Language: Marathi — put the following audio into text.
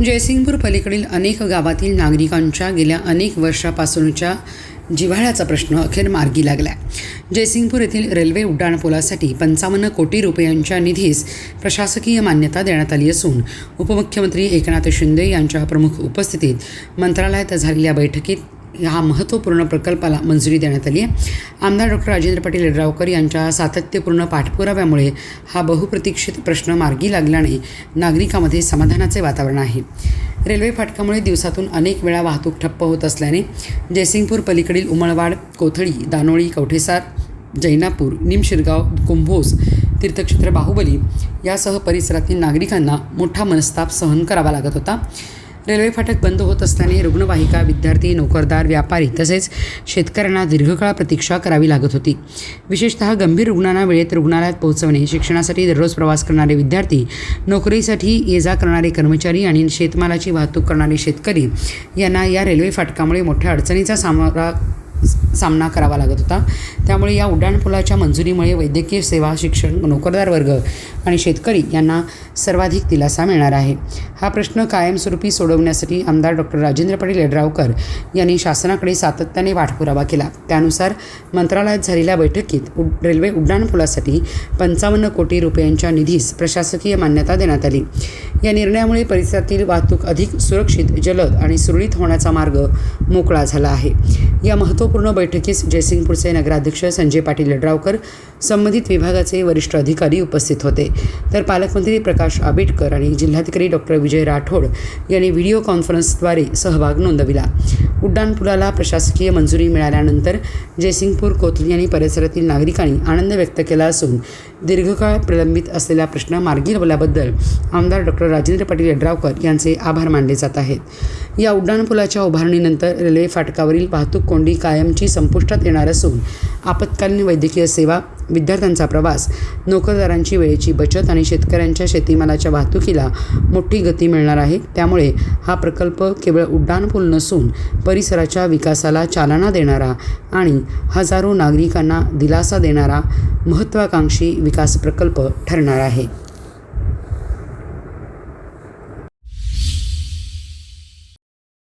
जयसिंगपूर पलीकडील अनेक गावातील नागरिकांच्या गेल्या अनेक वर्षापासूनच्या जिव्हाळ्याचा प्रश्न अखेर मार्गी लागला आहे। जयसिंगपूर येथील रेल्वे उड्डाणपुलासाठी 55 कोटी रुपयांच्या निधीस प्रशासकीय मान्यता देण्यात आली असून उपमुख्यमंत्री एकनाथ शिंदे यांच्या प्रमुख उपस्थितीत मंत्रालयात झालेल्या बैठकीत ह्या महत्त्वपूर्ण प्रकल्पाला मंजुरी देण्यात आली आहे। आमदार डॉक्टर राजेंद्र पाटील यड्रावकर यांच्या सातत्यपूर्ण पाठपुराव्यामुळे हा बहुप्रतीक्षित प्रश्न मार्गी लागल्याने नागरिकांमध्ये समाधानाचे वातावरण आहे। रेल्वे फाटकामुळे दिवसातून अनेक वेळा वाहतूक ठप्प होत असल्याने जयसिंगपूर पलीकडील उमळवाड, कोथळी, दानोळी, कवठेसार, जैनापूर, निमशिरगाव, कुंभोज, तीर्थक्षेत्र बाहुबली यासह परिसरातील नागरिकांना मोठा मनस्ताप सहन करावा लागत होता। रेल्वे फाटक बंद होत असल्याने रुग्णवाहिका, विद्यार्थी, नोकरदार, व्यापारी तसेच शेतकऱ्यांना दीर्घकाळ प्रतीक्षा करावी लागत होती। विशेषतः गंभीर रुग्णांना वेळेत रुग्णालयात पोहोचवणे, शिक्षणासाठी दररोज प्रवास करणारे विद्यार्थी, नोकरीसाठी ये-जा करणारे कर्मचारी आणि शेतमालाची वाहतूक करणारे शेतकरी यांना या रेल्वे फाटकामुळे मोठ्या अडचणीचा सामना करावा लागत होता। त्यामुळे या उड्डाणपुलाच्या मंजुरीमुळे वैद्यकीय सेवा, शिक्षण, नोकरदार वर्ग आणि शेतकरी यांना सर्वाधिक दिलासा मिळणार आहे। हा प्रश्न कायमस्वरूपी सोडवण्यासाठी आमदार डॉक्टर राजेंद्र पाटील यड्रावकर यांनी शासनाकडे सातत्याने पाठपुरावा केला। त्यानुसार मंत्रालयात झालेल्या बैठकीत रेल्वे उड्डाणपुलासाठी 55 कोटी रुपयांच्या निधीस प्रशासकीय मान्यता देण्यात आली। या निर्णयामुळे परिसरातील वाहतूक अधिक सुरक्षित, जलद आणि सुरळीत होण्याचा मार्ग मोकळा झाला आहे। या महत्त्वपूर्ण बैठकीस जयसिंगपूरचे नगराध्यक्ष संजय पाटील यड्रावकर, संबंधित विभागाचे वरिष्ठ अधिकारी उपस्थित होते, तर पालकमंत्री प्रकाश आंबेडकर आणि जिल्हाधिकारी डॉक्टर विजय राठोड यांनी व्हिडिओ कॉन्फरन्सद्वारे सहभाग नोंदविला। उड्डाणपुलाला प्रशासकीय मंजुरी मिळाल्यानंतर जयसिंगपूर, कोथळी आणि परिसरातील नागरिकांनी आनंद व्यक्त केला असून दीर्घकाळ प्रलंबित असलेला प्रश्न मार्गी लावल्याबद्दल आमदार डॉक्टर राजेंद्र पाटील यड्रावकर यांचे आभार मानले जात आहेत। या उड्डाणपुलाच्या उभारणीनंतर रेल्वे फाटकावरील वाहतूक कोंडी कायमची संपुष्टात येणार असून आपत्कालीन वैद्यकीय सेवा, विद्यार्थ्यांचा प्रवास, नोकरदारांची वेळेची बचत आणि शेतकऱ्यांच्या शेतीमालाच्या वाहतुकीला मोठी गती मिळणार आहे। त्यामुळे हा प्रकल्प केवळ उड्डाणपूल नसून परिसराच्या विकासाला चालना देणारा आणि हजारो नागरिकांना दिलासा देणारा महत्त्वाकांक्षी विकास प्रकल्प ठरणार आहे।